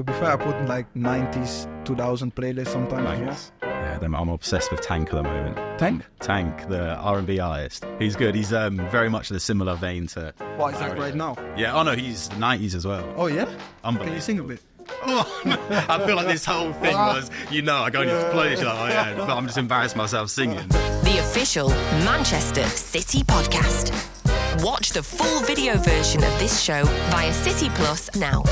To be fair, I put like 90s, 2000 playlists sometimes. Nice. Yeah, I'm obsessed with Tank at the moment. Tank, the R&B artist. He's good. He's very much in a similar vein to... What is that right now? Yeah, oh no, he's 90s as well. Oh yeah? Unbelievable. Can you sing a bit? Oh, I feel like this whole thing was, I go into play, like, oh yeah, but I'm just embarrassed myself singing. The official Manchester City podcast. Watch the full video version of this show via City Plus now.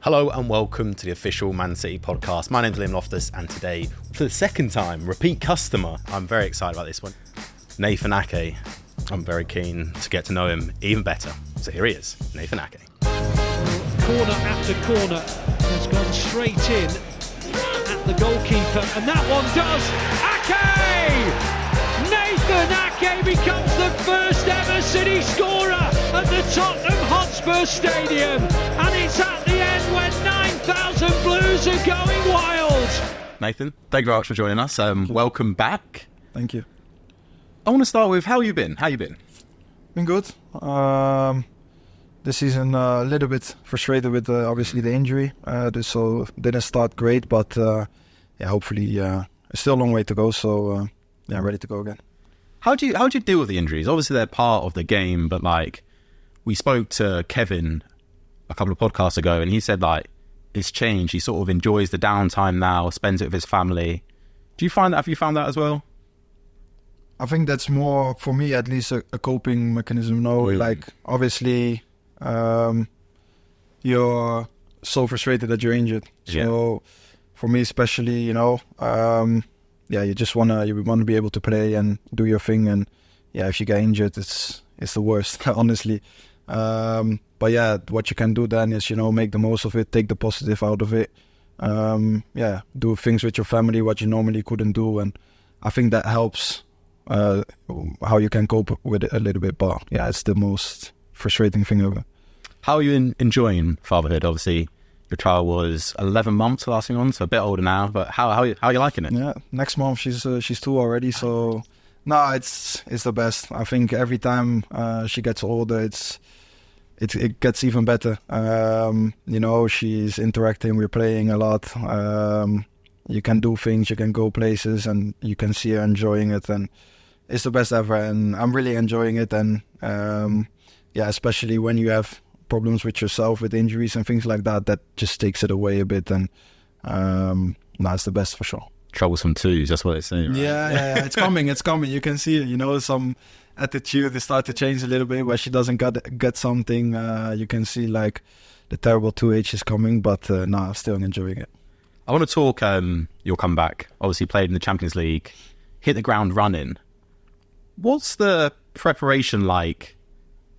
Hello and welcome to the official Man City podcast. My name's Liam Loftus and today, for the second time, repeat customer, I'm very excited about this one, Nathan Ake. I'm very keen to get to know him even better. So here he is, Nathan Ake. Corner after corner has gone straight in at the goalkeeper, and that one does. Ake! Nathan Ake becomes the first ever City scorer at the Tottenham Hotspur Stadium, and it's at the end when 9,000 Blues are going wild. Nathan, thank you very much for joining us. Welcome back. Thank you. I want to start with how you been. Been good. This season a little bit frustrated with obviously the injury, so didn't start great, but hopefully it's still a long way to go. So ready to go again. How do you deal with the injuries? Obviously they're part of the game, but like we spoke to Kevin a couple of podcasts ago, and he said like it's changed. He sort of enjoys the downtime now, spends it with his family. Do you find that? Have you found that as well? I think that's more for me, at least, a coping mechanism. Like obviously. You're so frustrated that you're injured. So for me especially, you just wanna be able to play and do your thing, and if you get injured it's the worst, honestly. But what you can do then is, make the most of it, take the positive out of it. Do things with your family what you normally couldn't do, and I think that helps how you can cope with it a little bit. But it's the most frustrating thing ever. How are you enjoying fatherhood? Obviously, your child was 11 months last thing on, so a bit older now. But how are you liking it? Yeah, next month she's 2 already. So no, it's the best. I think every time she gets older, it gets even better. She's interacting. We're playing a lot. You can do things. You can go places, and you can see her enjoying it. And it's the best ever. And I'm really enjoying it. And especially when you have problems with yourself, with injuries and things like that, that just takes it away a bit. And it's the best for sure. Troublesome twos, that's what they say, right? Yeah, it's coming. You can see it, some attitude, they start to change a little bit where she doesn't get something. You can see like the terrible 2H is coming, but I'm still enjoying it. I want to talk your comeback. Obviously played in the Champions League, hit the ground running. What's the preparation like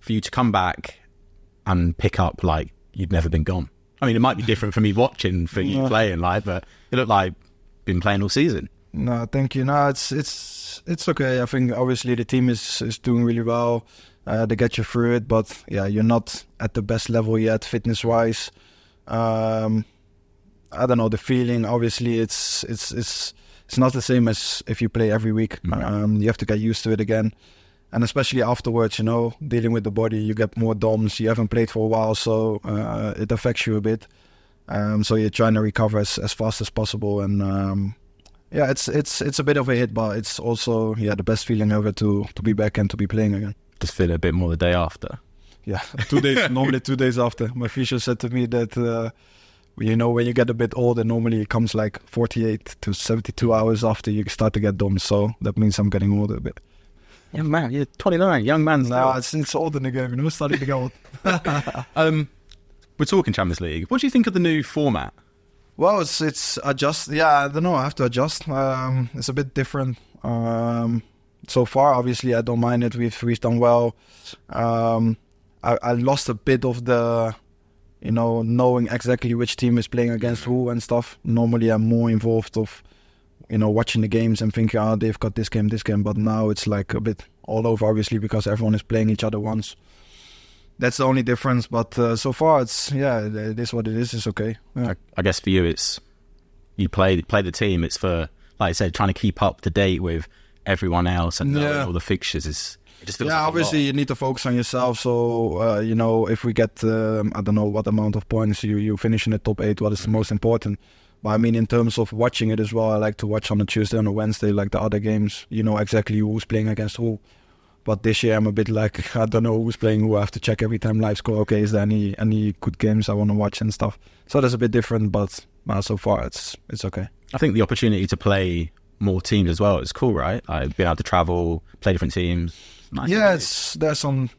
for you to come back and pick up like you'd never been gone? I mean, it might be different for me watching for you playing live, but it looked like you've been playing all season. No, thank you. No, it's okay. I think obviously the team is doing really well. They get you through it, but you're not at the best level yet, fitness-wise. I don't know, the feeling. Obviously, it's not the same as if you play every week. You have to get used to it again. And especially afterwards, dealing with the body, you get more DOMs. You haven't played for a while, so it affects you a bit. So you're trying to recover as fast as possible. And it's a bit of a hit, but it's also the best feeling ever to be back and to be playing again. Just feel a bit more the day after. Yeah, 2 days. Normally 2 days after. My physio said to me that when you get a bit older, normally it comes like 48 to 72 hours after you start to get DOMs. So that means I'm getting older a bit. Young man, you're 29, young man. No, it's old in the game, starting to get old. We're talking Champions League. What do you think of the new format? Well, it's adjust. Yeah, I don't know. I have to adjust. It's a bit different. So far, obviously, I don't mind it. We've done well. I lost a bit of the, knowing exactly which team is playing against who and stuff. Normally, I'm more involved of, watching the games and thinking, they've got this game. But now it's like a bit all over, obviously, because everyone is playing each other once. That's the only difference. But so far, it is what it is. It's okay. Yeah. I guess for you, it's you play the team. It's for, like I said, trying to keep up to date with everyone else and all the fixtures. It just feels Yeah, like a obviously lot. you need to focus on yourself. So if we get I don't know what amount of points you finish in the top 8, what is the most important. But I mean, in terms of watching it as well, I like to watch on a Tuesday and a Wednesday, like the other games. You know exactly who's playing against who. But this year I'm a bit like, I don't know who's playing who. I have to check every time live score. Okay, is there any good games I want to watch and stuff? So that's a bit different, but so far it's okay. I think the opportunity to play more teams as well is cool, right? Like being able to travel, play different teams. Nice. Yeah, there's some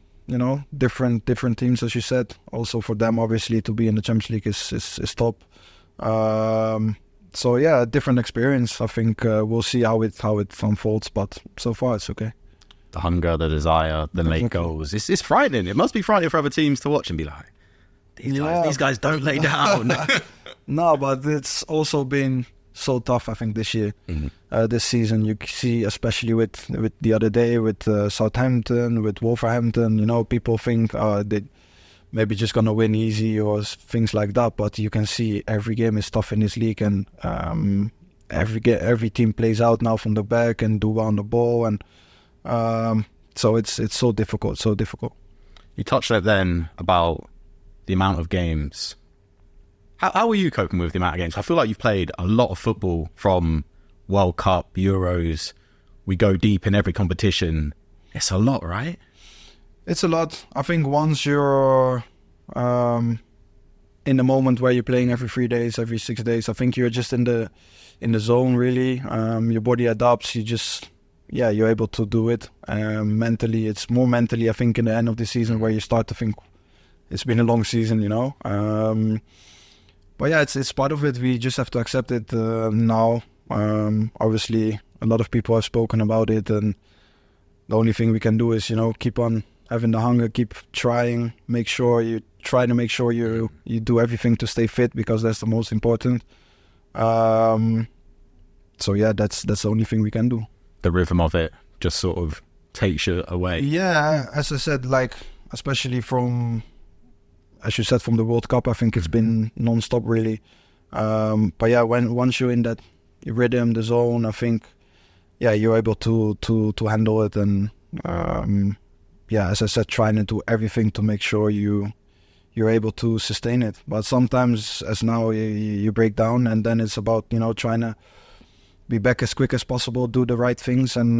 different teams, as you said. Also for them, obviously, to be in the Champions League is top. So yeah, different experience. I think we'll see how it unfolds, but so far it's okay. The hunger, the desire, the late goals. It's frightening. It must be frightening for other teams to watch and be like, these guys don't lay down. No, but it's also been so tough, I think, this year. This season, you see, especially with the other day with Southampton, with Wolverhampton, people think they maybe just gonna win easy or things like that, but you can see every game is tough in this league, and every team plays out now from the back and do well on the ball, and so it's so difficult. You touched on it then about the amount of games. How are you coping with the amount of games? I feel like you've played a lot of football, from World Cup, Euros. We go deep in every competition. It's a lot, right? It's a lot. I think once you're in the moment where you're playing every 3 days, every 6 days, I think you're just in the zone, really. Your body adapts. You're able to do it. Mentally, it's more mentally, I think, in the end of the season where you start to think it's been a long season, But yeah, it's part of it. We just have to accept it now. Obviously, a lot of people have spoken about it, and the only thing we can do is, keep on having the hunger, keep trying, make sure you do everything to stay fit, because that's the most important. So yeah, that's the only thing we can do. The rhythm of it just sort of takes you away. Yeah, as I said, like especially from the World Cup, I think it's been non-stop, really. But yeah, once you're in that rhythm, the zone, I think, yeah, you're able to handle it, and as I said, trying to do everything to make sure you're able to sustain it. But sometimes, as now, you break down, and then it's about trying to be back as quick as possible, do the right things, and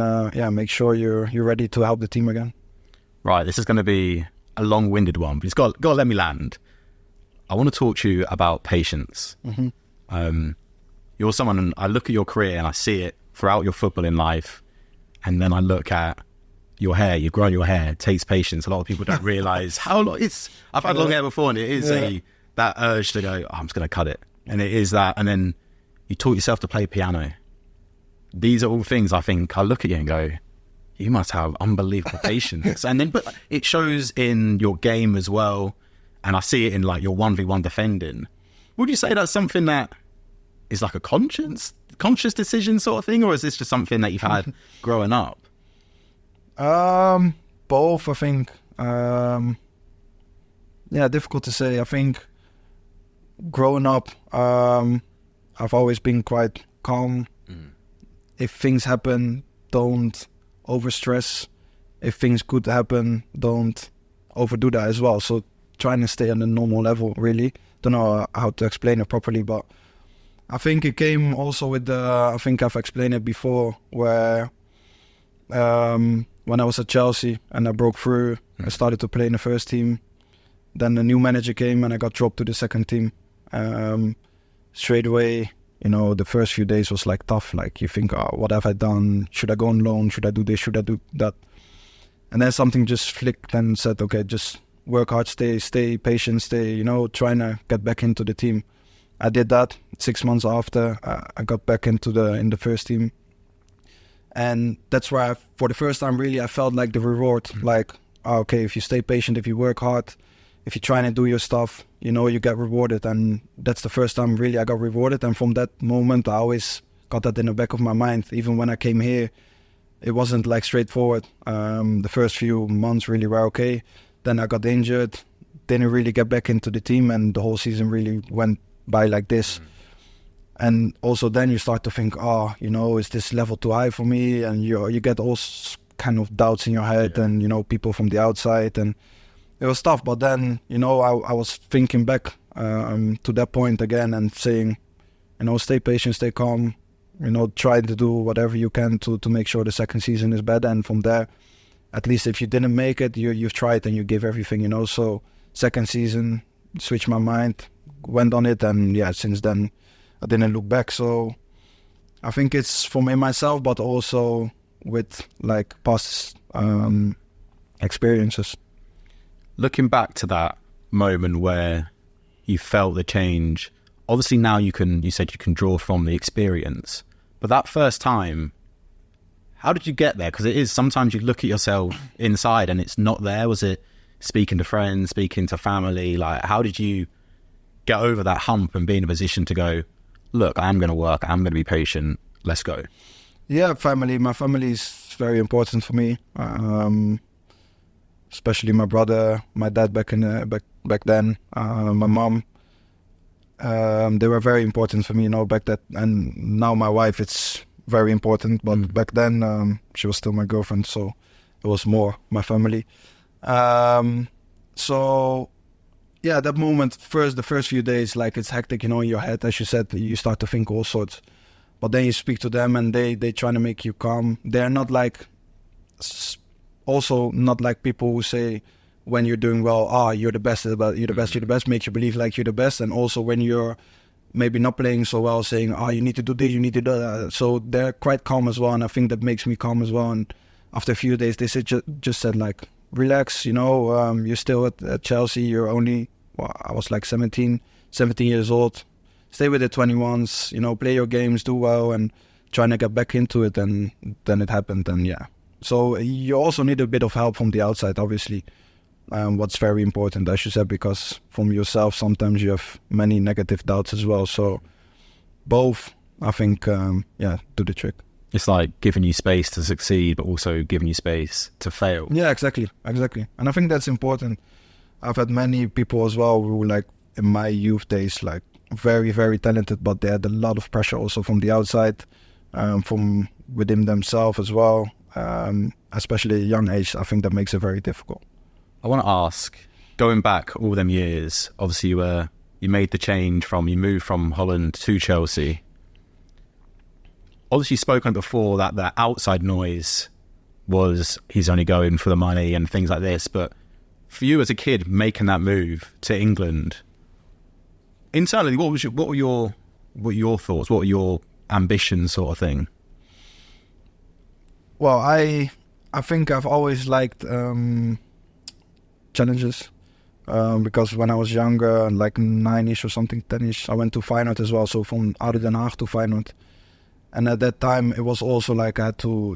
make sure you're ready to help the team again. Right, this is going to be a long-winded one, but it's got to let me land. I want to talk to you about patience. You're someone, and I look at your career and I see it throughout your footballing life, and then I look at your hair. You've grown your hair. It takes patience. A lot of people don't realise how long it's. I've had long hair before, and it is that urge to go, I'm just going to cut it, and it is that. And then you taught yourself to play piano. These are all things I think I look at you and go, you must have unbelievable patience. And then, but it shows in your game as well, and I see it in like your 1v1 defending. Would you say that's something that is like a conscious decision sort of thing, or is this just something that you've had growing up? Both, I think. Difficult to say. I think growing up, I've always been quite calm. If things happen, don't overstress. If things could happen, don't overdo that as well. So trying to stay on a normal level, really. Don't know how to explain it properly, but I think it came also with I think I've explained it before, where when I was at Chelsea and I broke through, I started to play in the first team. Then the new manager came and I got dropped to the second team. Straight away, the first few days was like tough. Like you think, what have I done? Should I go on loan? Should I do this? Should I do that? And then something just flicked and said, okay, just work hard, stay patient, stay, trying to get back into the team. I did that. 6 months after, I got back in the first team. And that's where for the first time, really, I felt like the reward. Like, okay, if you stay patient, if you work hard, if you're trying to do your stuff, you get rewarded. And that's the first time really I got rewarded. And from that moment, I always got that in the back of my mind. Even when I came here, it wasn't like straightforward. The first few months really were okay. Then I got injured, didn't really get back into the team, and the whole season really went by like this. And also then you start to think, is this level too high for me? And you get all kind of doubts in your head and, people from the outside, and it was tough. But then, I was thinking back to that point again and saying, stay patient, stay calm, try to do whatever you can to make sure the second season is better. And from there, at least if you didn't make it, you've tried and you give everything, So second season, switched my mind, went on it, and since then I didn't look back. So I think it's for me myself, but also with like past experiences. Looking back to that moment where you felt the change, obviously now you said you can draw from the experience, but that first time, how did you get there? Because it is, sometimes you look at yourself inside and it's not there. Was it speaking to friends, speaking to family? Like, how did you get over that hump and be in a position to go, look, I'm going to work, I'm going to be patient, let's go? Yeah, family. My family is very important for me. Especially my brother, my dad back then, my mom. They were very important for me, back then. And now my wife, it's very important. But back then, she was still my girlfriend, so it was more my family. So, yeah, that moment, the first few days, like it's hectic, in your head. As you said, you start to think all sorts. But then you speak to them and they try to make you calm. They're not like... Also, not like people who say when you're doing well, you're the best, you're the best, make you believe like you're the best. And also when you're maybe not playing so well, saying, you need to do this, you need to do that. So they're quite calm as well, and I think that makes me calm as well. And after a few days, they just said like, relax, you're still at Chelsea, you're only, I was like 17 years old. Stay with the 21s, play your games, do well, and trying to get back into it. And then it happened, and yeah. So you also need a bit of help from the outside, obviously. What's very important, as you said, because from yourself, sometimes you have many negative doubts as well. So both, I think, do the trick. It's like giving you space to succeed, but also giving you space to fail. Yeah, exactly. And I think that's important. I've had many people as well who, like, in my youth days, like, very, very talented, but they had a lot of pressure also from the outside, from within themselves as well. Especially at a young age, I think that makes it very difficult. I want to ask, going back all them years, obviously you made the change you moved from Holland to Chelsea. Obviously, you've spoken before that the outside noise was he's only going for the money and things like this. But for you as a kid making that move to England, internally, what were your thoughts? What were your ambitions, sort of thing? Well, I think I've always liked challenges because when I was younger, like 9-ish or something, 10-ish, I went to Feyenoord as well. So from Oude Den Haag to Feyenoord. And at that time, it was also like I had to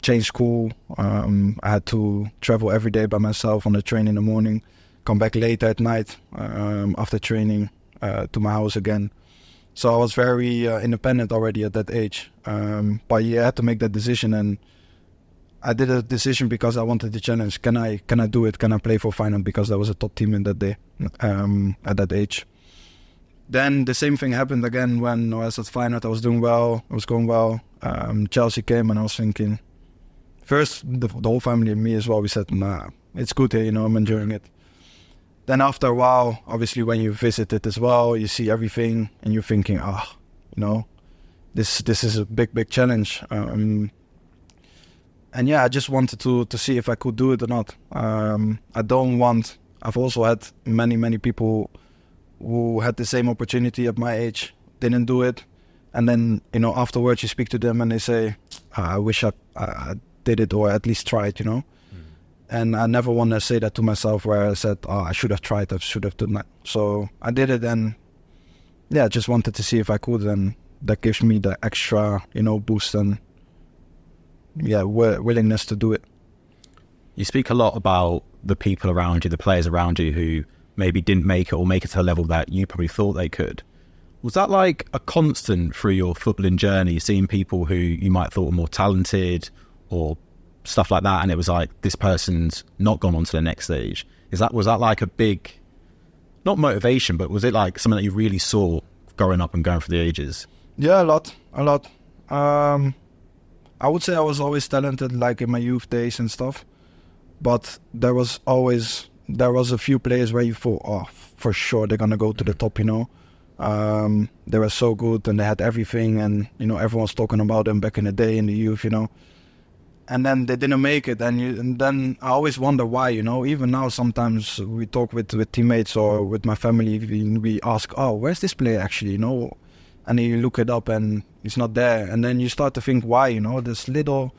change school. I had to travel every day by myself on the train in the morning, come back later at night after training to my house again. So I was very independent already at that age. But you had to make that decision, and I did a decision because I wanted the challenge. Can I do it? Can I play for Feyenoord? Because there was a top team in that day, at that age. Then the same thing happened again when I was at Feyenoord. I was doing well. I was going well. Chelsea came, and I was thinking, first, the whole family and me as well, we said, nah, it's good here, I'm enjoying it. Then after a while, obviously when you visit it as well, you see everything and you're thinking, this is a big challenge. And yeah, I just wanted to see if I could do it or not. I've also had many people who had the same opportunity at my age, didn't do it. And then, afterwards you speak to them and they say, I wish I did it or at least tried, And I never want to say that to myself where I said, I should have tried, I should have done that. So I did it, and yeah, just wanted to see if I could, and that gives me the extra, boost and willingness to do it. You speak a lot about the people around you, the players around you who maybe didn't make it or make it to a level that you probably thought they could. Was that like a constant through your footballing journey, seeing people who you might thought were more talented or stuff like that, and it was like, this person's not gone on to the next stage? Was that like a big, not motivation, but was it like something that you really saw growing up and going for the ages? Yeah, a lot. I I would say I was always talented, like in my youth days and stuff. But there was a few players where you thought, oh, for sure they're gonna go to the top. They were so good and they had everything, and everyone was talking about them back in the day in the youth. And then they didn't make it, and then I always wonder why. Even now, sometimes we talk with teammates or with my family. We ask, "Oh, where's this player actually?" And then you look it up, and it's not there. And then you start to think, why? There's little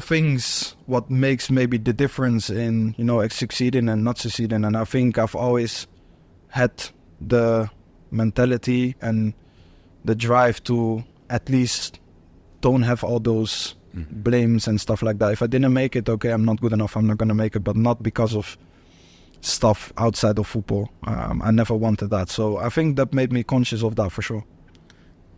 things what makes maybe the difference in succeeding and not succeeding. And I think I've always had the mentality and the drive to at least don't have all those blames and stuff like that. If I didn't make it, okay, I'm not good enough, I'm not going to make it, but not because of stuff outside of football. I never wanted that. So I think that made me conscious of that for sure.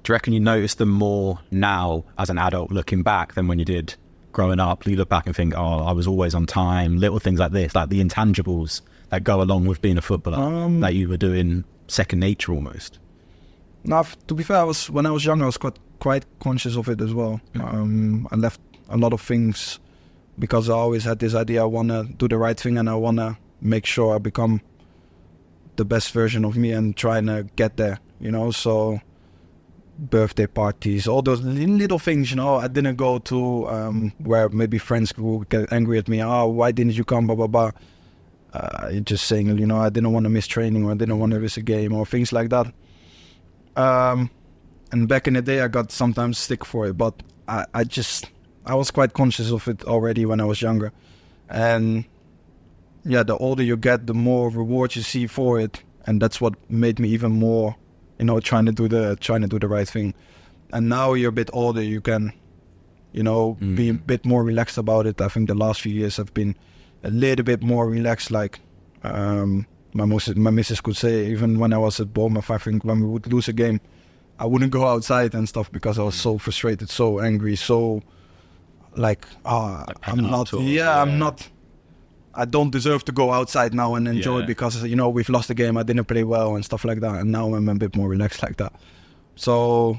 Do you reckon you notice them more now as an adult looking back than when you did growing up? You look back and think, oh, I was always on time, little things like this, like the intangibles that go along with being a footballer, that you were doing second nature almost. No, to be fair, when I was younger, I was quite conscious of it as well. I left a lot of things because I always had this idea, I want to do the right thing and I want to make sure I become the best version of me and trying to get there, so birthday parties, all those little things, I didn't go to where maybe friends would get angry at me, oh, why didn't you come, blah, blah, blah. Just saying, I didn't want to miss training or I didn't want to miss a game or things like that. And back in the day, I got sometimes stick for it, but I was quite conscious of it already when I was younger. And yeah, the older you get, the more reward you see for it, and that's what made me even more, trying to do the right thing. And now you're a bit older, you can, be a bit more relaxed about it. I think the last few years have been a little bit more relaxed. Like my missus could say, even when I was at Bournemouth, I think when we would lose a game, I wouldn't go outside and stuff because I was so frustrated, so angry, so like, I'm not. I don't deserve to go outside now and enjoy it because, we've lost the game, I didn't play well and stuff like that. And now I'm a bit more relaxed like that. So,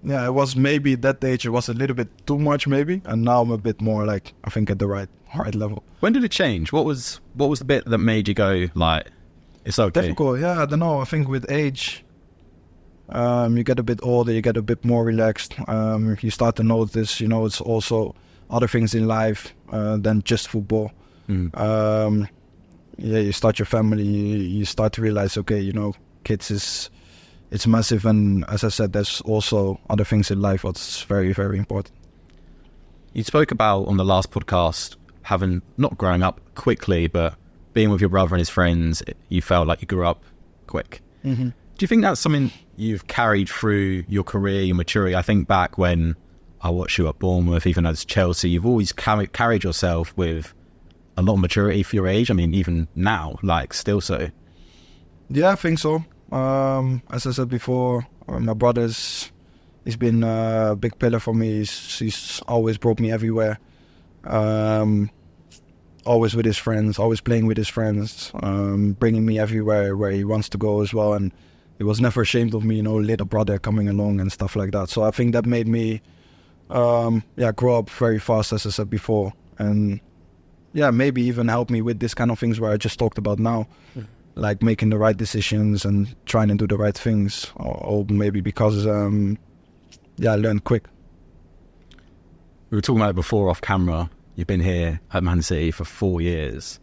yeah, it was maybe at that age, it was a little bit too much maybe. And now I'm a bit more like, I think at the right level. When did it change? What was the bit that made you go like, it's okay? Difficult, yeah, I don't know. I think with age, you get a bit older, you get a bit more relaxed. You start to notice, it's also other things in life than just football. You start your family, you start to realize, okay, kids it's massive, and as I said, there's also other things in life what's very, very important. You spoke about on the last podcast having not growing up quickly, but being with your brother and his friends, you felt like you grew up quick. Do you think that's something you've carried through your career, your maturity? I think back when I watched you at Bournemouth, even as Chelsea, you've always carried yourself with a lot of maturity for your age. I mean, even now, like, still so. Yeah, I think so. As I said before, my brother's, he's been a big pillar for me. He's always brought me everywhere. Always with his friends, always playing with his friends, bringing me everywhere where he wants to go as well. And he was never ashamed of me, little brother coming along and stuff like that. So I think that made me, grow up very fast, as I said before. And yeah, maybe even help me with this kind of things where I just talked about now, like making the right decisions and trying to do the right things, or maybe because, I learned quick. We were talking about it before off camera. You've been here at Man City for 4 years.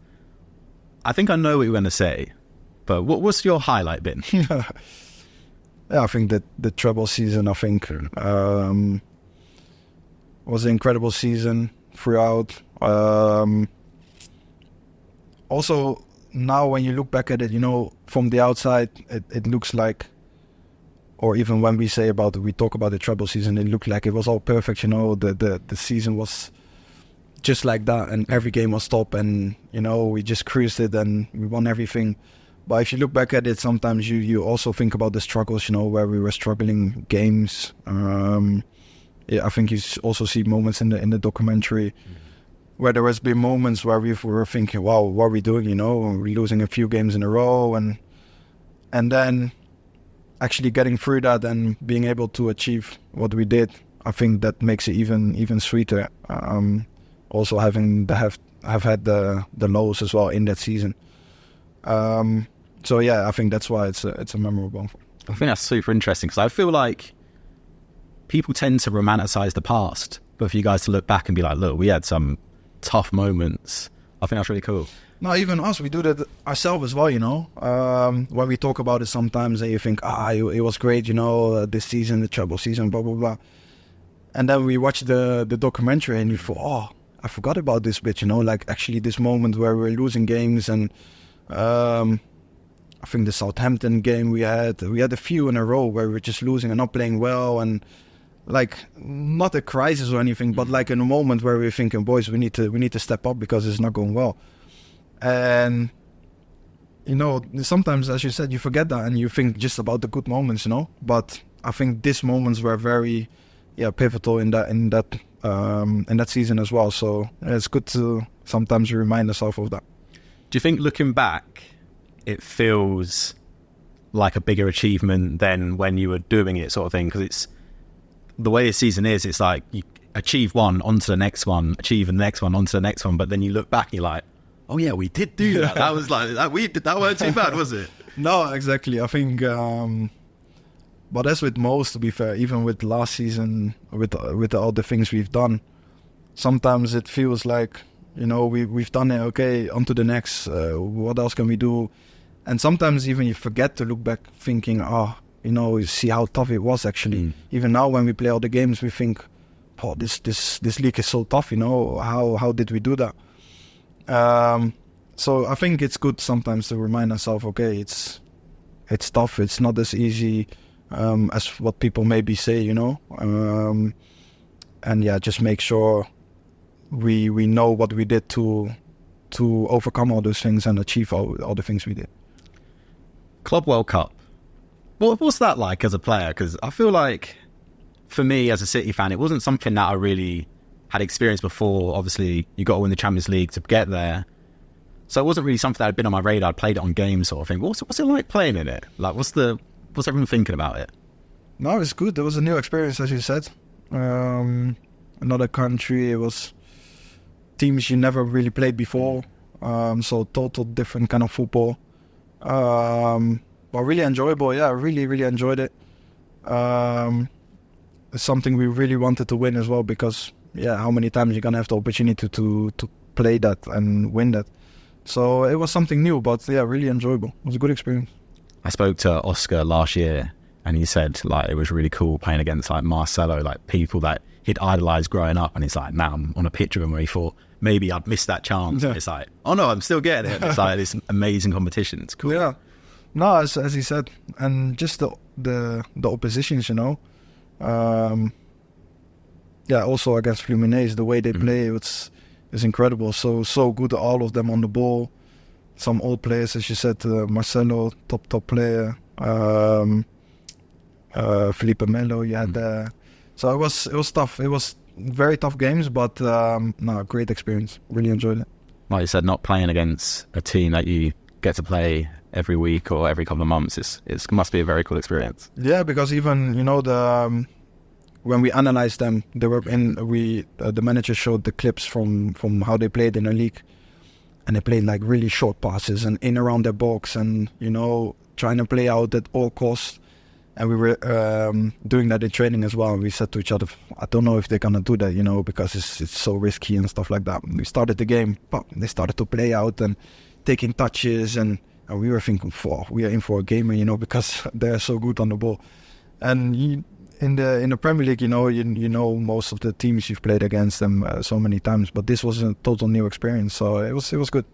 I think I know what you're going to say, but what's your highlight been? Yeah, I think that the treble season, I think, was an incredible season throughout. Also, now when you look back at it, from the outside, it looks like, or even when we talk about the treble season, it looked like it was all perfect. The season was just like that, and every game was top, and we just cruised it and we won everything. But if you look back at it, sometimes you also think about the struggles, where we were struggling games. I think you also see moments in the documentary where there has been moments where we were thinking, wow, what are we doing? We're losing a few games in a row, and then actually getting through that and being able to achieve what we did, I think that makes it even sweeter. Also having have had the lows as well in that season. So yeah, I think that's why it's a memorable. I think that's super interesting because I feel like people tend to romanticize the past, but for you guys to look back and be like, look, we had some tough moments. I think that's really cool. No, even us, we do that ourselves as well, when we talk about it sometimes and you think, it was great, this season, the treble season, blah, blah, blah. And then we watch the documentary and you thought, I forgot about this bit, like actually this moment where we're losing games. And I think the Southampton game we had a few in a row where we're just losing and not playing well, and like not a crisis or anything, but like in a moment where we're thinking, boys, we need to step up because it's not going well. And sometimes, as you said, you forget that and you think just about the good moments, But I think these moments were very, pivotal in that season as well. So it's good to sometimes remind ourselves of that. Do you think looking back, it feels like a bigger achievement than when you were doing it, sort of thing? Because it's the way a season is. It's like you achieve one, onto the next one, achieve the next one, onto the next one. But then you look back, and you're like, oh yeah, we did do that. That was like that. That weren't too bad, was it? No, exactly. I think, but as with most, to be fair, even with last season, with all the things we've done, sometimes it feels like we've done it. Okay, on to the next. What else can we do? And sometimes even you forget to look back, thinking, you see how tough it was actually. Even now, when we play all the games, we think, this league is so tough. How did we do that? So I think it's good sometimes to remind ourselves, okay, it's tough. It's not as easy as what people maybe say, and just make sure we know what we did to overcome all those things and achieve all the things we did. Club World Cup. What's that like as a player? Because I feel like, for me as a City fan, it wasn't something that I really had experienced before. Obviously, you got to win the Champions League to get there. So it wasn't really something that had been on my radar. I'd played it on games, sort of thing. What's it like playing in it? Like, what's everyone thinking about it? No, it's good. It was a new experience, as you said. Another country. It was teams you never really played before. So total different kind of football. But really enjoyable. Yeah, really, really enjoyed it. It's something we really wanted to win as well, because how many times you're gonna have the opportunity to play that and win that. So it was something new, but really enjoyable. It was a good experience. I spoke to Oscar last year, and he said like it was really cool playing against like Marcelo, like people that he'd idolised growing up, and he's like, now I'm on a pitch of him where he thought maybe I'd miss that chance. Yeah. It's like, oh no, I'm still getting it. It's like this amazing competition. It's cool. Yeah, no, as he said, and just the oppositions, also against Fluminense, the way they play, it's incredible. So good, all of them on the ball. Some old players, as you said, Marcelo, top player. Felipe Melo, you had there. So it was tough. It was very tough games, but great experience. Really enjoyed it. Like you said, not playing against a team that you get to play every week or every couple of months, it must be a very cool experience. Yeah, because even when we analysed them, they were the manager showed the clips from how they played in the league, and they played like really short passes and in around their box, and trying to play out at all costs. And we were doing that in training as well. And we said to each other, I don't know if they're gonna do that, because it's so risky and stuff like that. We started the game, but they started to play out and taking touches, and we were thinking, we are in for a game, because they're so good on the ball. And in the Premier League, you know most of the teams you've played against them so many times, but this was a total new experience. So it was good.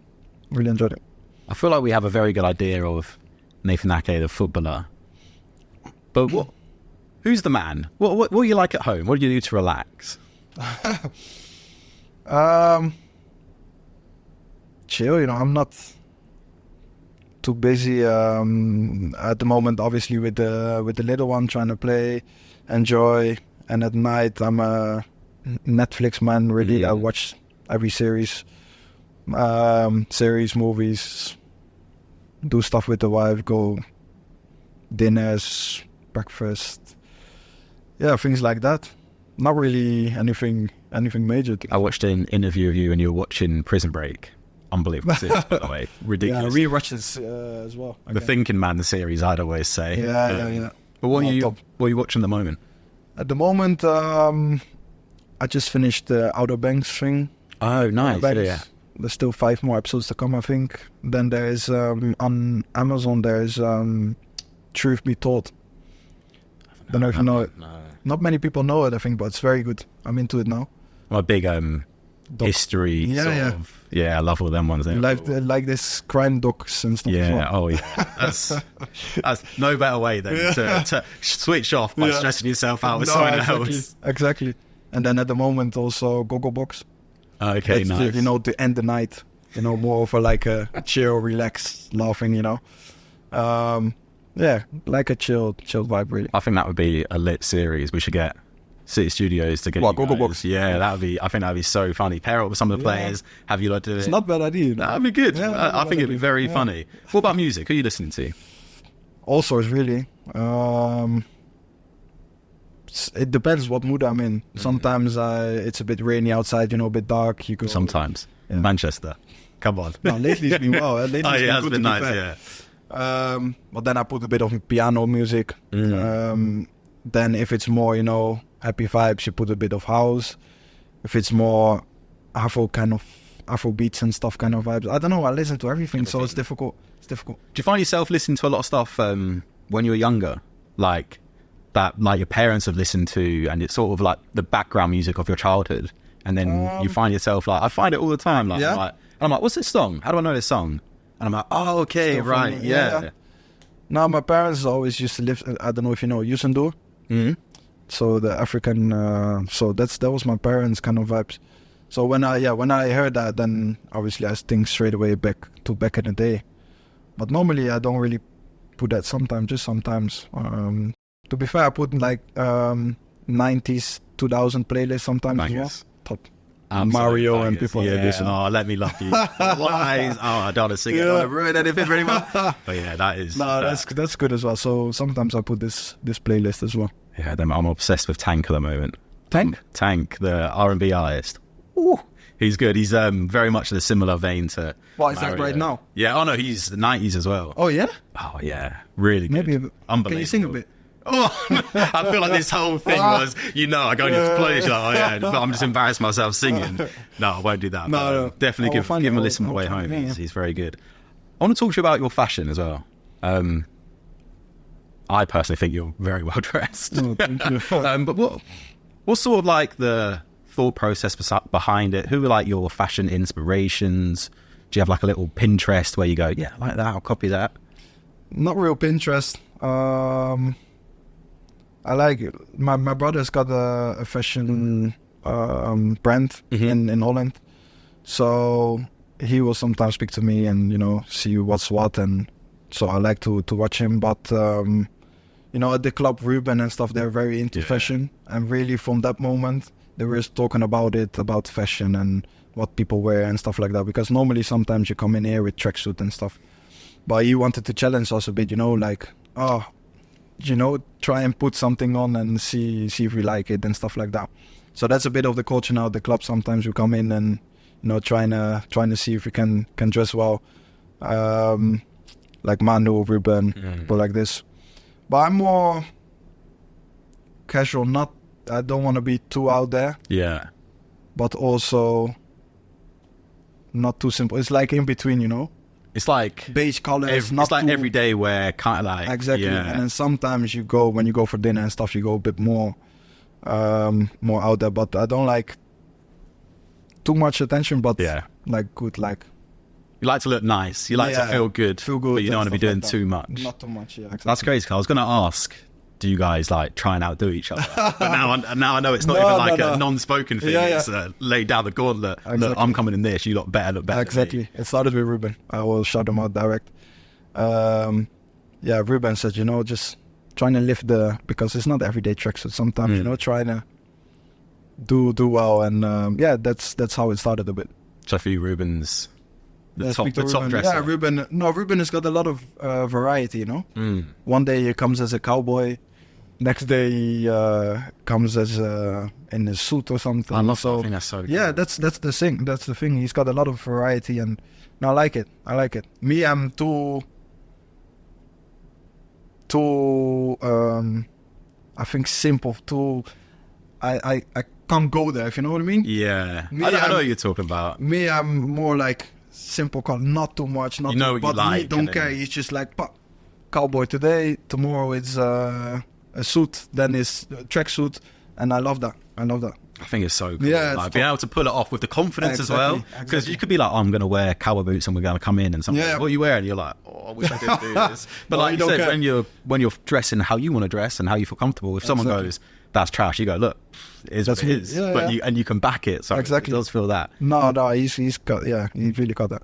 Really enjoyed it. I feel like we have a very good idea of Nathan Ake, the footballer. But who's the man? What do you like at home? What do you do to relax? Chill, I'm not too busy at the moment, obviously with the little one, trying to play, enjoy. And at night I'm a Netflix man, really. Yeah. I watch every series, movies, do stuff with the wife, go dinners, breakfast, things like that. Not really anything major. I watched an interview of you and you were watching Prison Break. Unbelievable series, by the way. Ridiculous. Yeah, rewatches as well. The Thinking Man series, I'd always say. Yeah. But what are you watching at the moment? At the moment, I just finished the Outer Banks thing. Oh, nice. Yeah. There's still 5 more episodes to come, I think. Then there's on Amazon. There's Truth Be Told. Don't know if you know it. No. Not many people know it, I think, but it's very good. I'm into it now. I'm a big history sort of. Yeah, I love all them ones. Like this crime docs and stuff. Yeah, as well. oh yeah. That's no better way than to switch off by stressing yourself out with someone else. Exactly. And then at the moment also Gogglebox. Okay, nice. To end the night. More of a chill, relaxed, laughing. Yeah, like a chill vibe, really. I think that would be a lit series. We should get City Studios to get Gogglebox. Yeah, I think that'd be so funny. Pair up with some of the players, have you do it. It's not a bad idea. That'd be good. Yeah, I think it'd be very funny. What about music? Who are you listening to? All sorts, really. It depends what mood I'm in. Sometimes it's a bit rainy outside, a bit dark. You go. Sometimes. Yeah. Manchester. Come on. No, lately it's been well. Lately it's been nice, yeah. But then I put a bit of piano music. Then if it's more, happy vibes, you put a bit of house. If it's more Afro beats and stuff kind of vibes, I don't know. I listen to everything, so it's difficult. Do you find yourself listening to a lot of stuff when you were younger, like that, like your parents have listened to, and it's sort of like the background music of your childhood, and then you find yourself I find it all the time, I'm like, what's this song? How do I know this song? And I'm like, oh, okay, still right, yeah. Now, my parents always used to live, I don't know if you know, Yusendur. Mm-hmm. So the African, that was my parents' kind of vibes. So when I heard that, then obviously I think straight away back in the day. But normally I don't really put that just sometimes. To be fair, I put 90s, 2000 playlists sometimes as well. Top. Mario and people. Yeah, oh, let me love you. Why? I don't want to sing it. I don't want to ruin anything very much. But yeah, that is. No, that's good as well. So sometimes I put this playlist as well. Yeah, I'm obsessed with Tank at the moment. Tank, the R&B artist. Ooh, he's good. He's very much in a similar vein to. What is that right now? Yeah. Oh no, he's the 90s as well. Oh yeah. Oh yeah, really good. Maybe. Unbelievable. Can you sing a bit? Oh, I feel like this whole thing was, I go in your place, but I'm just embarrassed myself singing. No, I won't do that. No. Definitely give him a listen on the way home. Yeah. He's very good. I want to talk to you about your fashion as well. I personally think you're very well dressed. Oh, thank you. But what's sort of like the thought process behind it? Who are like your fashion inspirations? Do you have like a little Pinterest where you go, yeah, I like that, I'll copy that? Not real Pinterest. I like it. My brother's got a fashion brand in Holland, so he will sometimes speak to me and see what's what, and so I like to watch him. But at the club, Ruben and stuff, they're very into fashion, and really from that moment they were talking about fashion and what people wear and stuff like that. Because normally sometimes you come in here with tracksuit and stuff, but he wanted to challenge us a bit, try and put something on and see if we like it and stuff like that. So that's a bit of the culture now at the club. Sometimes we come in and trying to see if we can dress well, like Manu, Ruben, people like this. But I'm more casual. I don't want to be too out there. Yeah. But also not too simple. It's like in between, It's like beige colors. It's like everyday wear, kind of like. Exactly. Yeah. And then sometimes when you go for dinner and stuff, you go a bit more out there. But I don't like too much attention. But like good, like. You like to look nice. You like to feel good. But you don't want to be doing too much. Not too much. Yeah. Exactly. That's crazy. I was going to ask, do you guys like try and outdo each other? But now I know it's not a non-spoken thing. Yeah. It's lay down the gauntlet. Exactly. Look, I'm coming in this. You look better. Exactly. It started with Ruben. I will shout him out direct. Ruben said, just trying to lift because it's not everyday tricks. So sometimes, trying to do well. And that's how it started a bit. So for you, Ruben's the top dresser. Yeah, Ruben has got a lot of variety, One day he comes as a cowboy. next day he comes as in a suit or something. I love that. I think that's so cool. Yeah, that's the thing. That's the thing. He's got a lot of variety, and I like it. Me, I'm too. I think simple. Too. I can't go there. If you know what I mean. Yeah, Me, I know what you're talking about. Me, I'm more like simple. Not too much. Not You know too, what you but like, me, don't and care. then- He's just like cowboy today. Tomorrow it's a suit. Then it's a tracksuit, and I love that. I think it's so cool. Yeah, like, it's being able to pull it off with the confidence as well. Exactly, Because you could be like, oh, I'm going to wear cowboy boots and we're going to come in and something. Yeah. What are you wearing? You're like, oh, I wish I could do this. But No, like you you don't said, care. when you're dressing how you want to dress and how you feel comfortable, if someone Exactly. goes, that's trash, you go, look, it is what That's it me. is. Yeah, but yeah. you can back it. So Exactly. it does feel that. No, he's got. Yeah, he really got that.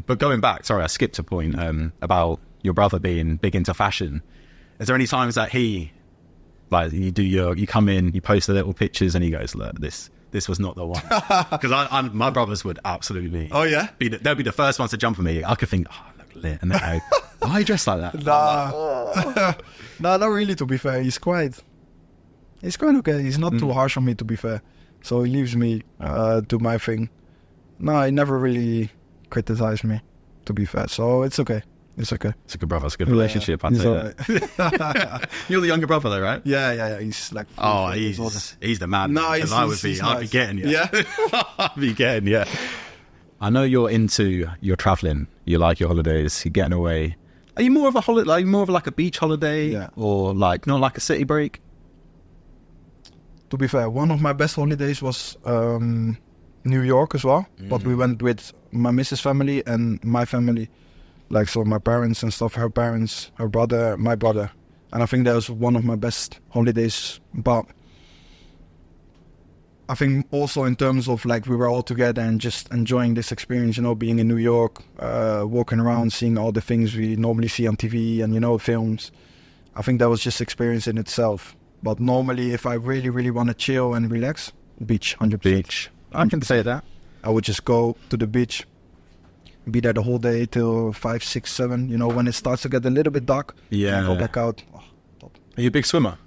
But going back, sorry, I skipped a point about your brother being big into fashion. Is there any times that he, like, you come in, you post the little pictures, and he goes, "Look, this was not the one." Because my brothers would absolutely. Oh, yeah? They'll be the first ones to jump on me. I could think, oh, look lit, and they go, "Why are you dressed like that?" Nah, no, not really. To be fair, he's quite okay. He's not too harsh on me, to be fair. So he leaves me do my thing. No, he never really criticized me, to be fair. So it's okay. It's a good brother. It's a good relationship. I'd he's say alright. that. You're the younger brother, though, right? Yeah. He's like. Oh, 4 years older. he's the man. No, Because he's I'd be nice. getting you. Yeah. I'd be getting you. I know you're into your traveling. You like your holidays. You're getting away. Are you more of a holiday? Like more of like a beach holiday, Yeah. or like not like a city break? To be fair, one of my best holidays was New York as well. But we went with my missus' family and my family. Like, so my parents and stuff, her parents, her brother, my brother. And I think that was one of my best holidays. But I think also in terms of, like, we were all together and just enjoying this experience, you know, being in New York, walking around, seeing all the things we normally see on TV and, you know, films. I think that was just experience in itself. But normally, if I really, really want to chill and relax, beach, 100%. Beach. I can say that. I would just go to the beach, be there the whole day till 5, 6, 7. You know, when it starts to get a little bit dark, Yeah. go back out. Oh, top. Are you a big swimmer?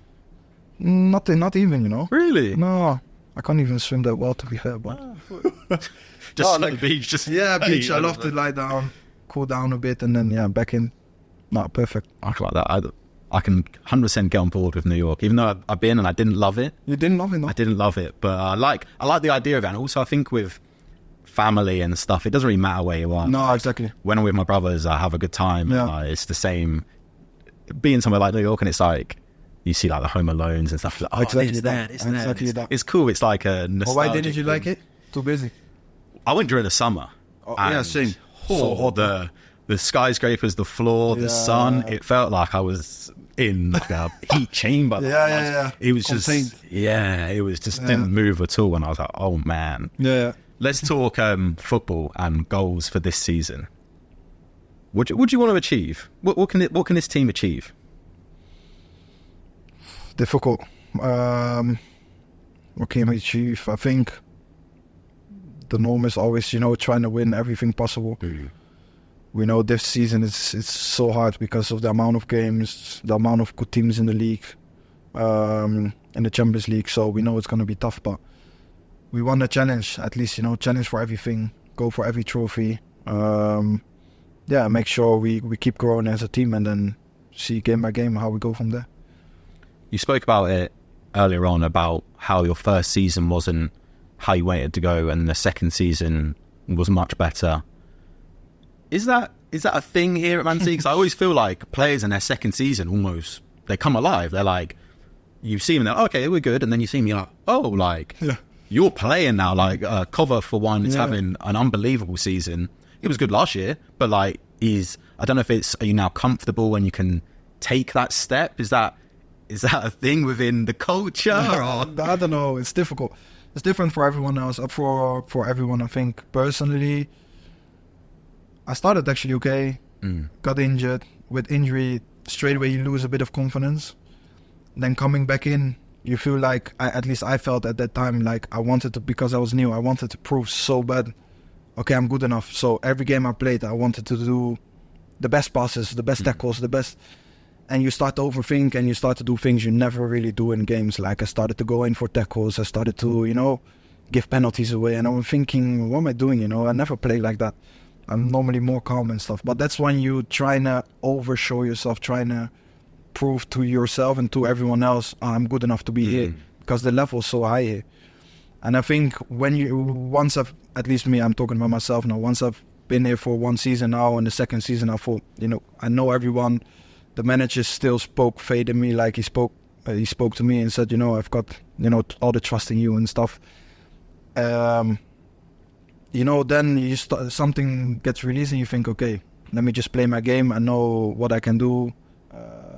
Not even, you know. Really? No, I can't even swim that well, to be fair. But Just Oh, on like- the beach. Just yeah, beach. I love to lie down, cool down a bit, and then back in. Not perfect. I like that. I can 100% get on board with New York, even though I've been and I didn't love it. You didn't love it, no? I didn't love it, but I like the idea of it. And also, I think with family and stuff, it doesn't really matter where you are. No, exactly. When I'm with my brothers, I have a good time. Yeah. It's the same being somewhere like New York, and it's like you see like the Home Alones and stuff. Like, oh, Exactly it's that. there, it's there. Exactly It's, that. it's cool. It's like a Well, nostalgic why didn't you like thing. it? Too busy. I went during the summer. Oh, yeah, and, same. Oh, So hot. the skyscrapers, the floor, the Yeah. sun. It felt like I was in like a heat chamber. Yeah. It was Contained. just it was just didn't move at all. And I was like, oh man. Yeah. Let's talk football and goals for this season. What do you want to achieve? What can this team achieve? Difficult. What can we achieve? I think the norm is always, you know, trying to win everything possible. We know this season it's so hard because of the amount of games, the amount of good teams in the league, in the Champions League. So we know it's going to be tough, but we want a challenge, at least, you know, challenge for everything, go for every trophy. Make sure we keep growing as a team and then see game by game how we go from there. You spoke about it earlier on about how your first season wasn't how you wanted it to go, and the second season was much better. Is that a thing here at Man City? Because I always feel like players in their second season almost they come alive. They're like, you see them, they're okay, we're good, and then you see me like, oh, like you're playing now. Like Cover for one is having an unbelievable season. It was good last year, but like I don't know if are you now comfortable when you can take that step? Is that a thing within the culture? Or? I don't know. It's difficult. It's different for everyone else. For everyone, I think. Personally, I started actually okay. Got injured. With injury, straight away you lose a bit of confidence. Then coming back in, you feel like, at least I felt at that time, like I wanted to, because I was new, I wanted to prove so bad, okay, I'm good enough. So every game I played, I wanted to do the best passes, the best tackles, the best. and you start to overthink and you start to do things you never really do in games. Like I started to go in for tackles, I started to, give penalties away, and I'm thinking, what am I doing? I never play like that. I'm normally more calm and stuff. But that's when you trying to overshow yourself, trying to prove to yourself and to everyone else, I'm good enough to be here, because the level's so high here. And I think once I've, at least me, I'm talking about myself now, once I've been here for one season now, and the second season I thought, I know everyone. The manager still spoke faith in me, like he spoke to me and said, I've got, all the trust in you and stuff. Then you something gets released and you think, okay, let me just play my game. I know what I can do,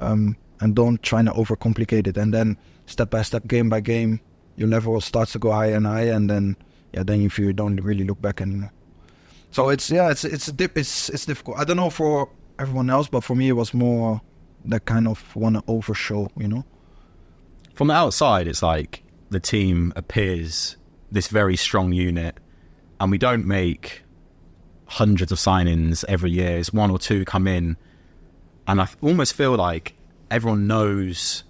and don't try to overcomplicate it. And then step by step, game by game, your level starts to go higher and higher, and then you feel you don't really look back anymore. So it's difficult. I don't know for everyone else, but for me it was more that kind of want to overshow, From the outside, it's like the team appears this very strong unit, and we don't make hundreds of signings every year. It's one or two come in, and I almost feel like everyone knows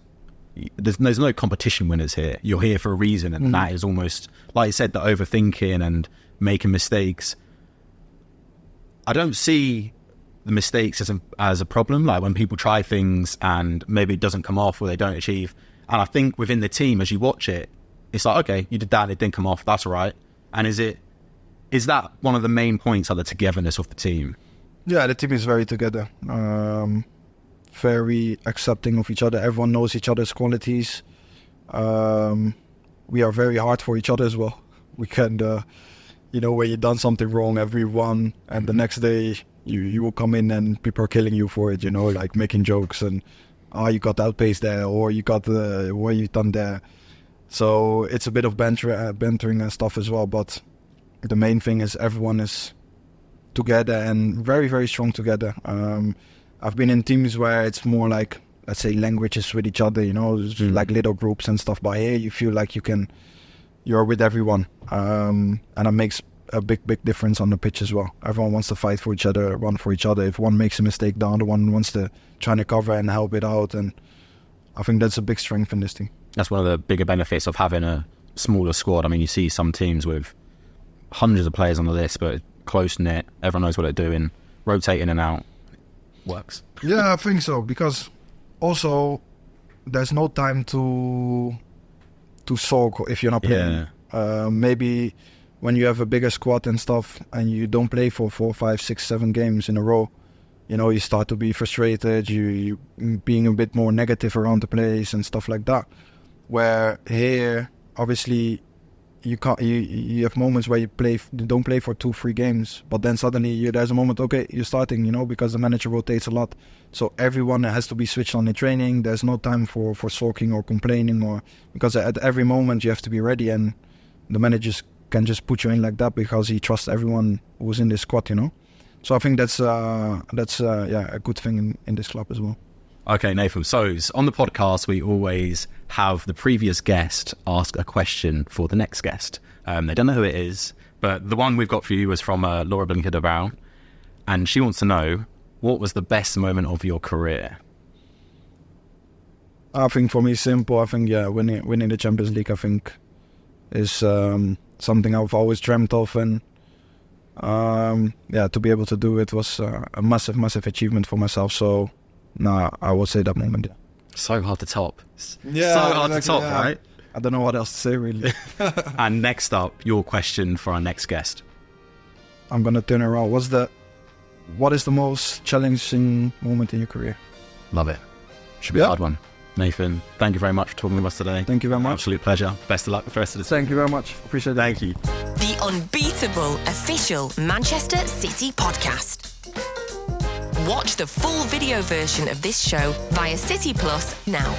there's no competition winners here. You're here for a reason, and that is almost, like you said, the overthinking and making mistakes. I don't see the mistakes as a problem, like when people try things and maybe it doesn't come off or they don't achieve. And I think within the team, as you watch it, it's like, okay, you did that, it didn't come off, that's all right. And is that one of the main points of the togetherness of the team? Yeah, the team is very together, very accepting of each other. Everyone knows each other's qualities. We are very hard for each other as well. We can, when you've done something wrong, everyone, and the next day you will come in and people are killing you for it, like making jokes and, you got outpaced there, or you got what you done there. So it's a bit of bantering and stuff as well, but the main thing is everyone is together and very, very strong together. I've been in teams where it's more like, let's say, languages with each other, like little groups and stuff, but here you feel like you're with everyone, and it makes a big difference on the pitch as well. Everyone wants to fight for each other, run for each other. If one makes a mistake, the other one wants to try to cover and help it out, and I think that's a big strength in this team. That's one of the bigger benefits of having a smaller squad. I mean, you see some teams with hundreds of players on the list, but close-knit, everyone knows what they're doing, rotate in and out, works. Yeah, I think so, because also there's no time to sulk if you're not playing. Maybe when you have a bigger squad and stuff and you don't play for 4, 5, 6, 7 games in a row, you start to be frustrated, you being a bit more negative around the place and stuff like that. Where here, obviously, you have moments where you don't play for 2, 3 games, but then suddenly there's a moment, okay, you're starting, because the manager rotates a lot. So everyone has to be switched on in training. There's no time for sulking or complaining, because at every moment you have to be ready, and the manager can just put you in like that because he trusts everyone who's in this squad, So I think that's a good thing in this club as well. Okay, Nathan. So on the podcast, we always have the previous guest ask a question for the next guest. They don't know who it is, but the one we've got for you was from Laura Blinker de Brown, and she wants to know, what was the best moment of your career? I think for me, simple. I think winning the Champions League, I think, is something I've always dreamt of, and to be able to do it was a massive achievement for myself. So I will say that moment. So hard to top. To top, right? I don't know what else to say, really. And next up, your question for our next guest. I'm gonna turn around. What is the most challenging moment in your career? Love it. Should be a hard one. Nathan, thank you very much for talking with us today. Thank you very much. Absolute pleasure. Best of luck with the rest of the Thank you very much. Appreciate it. Thank you. The unbeatable official Manchester City podcast. Watch the full video version of this show via City Plus now.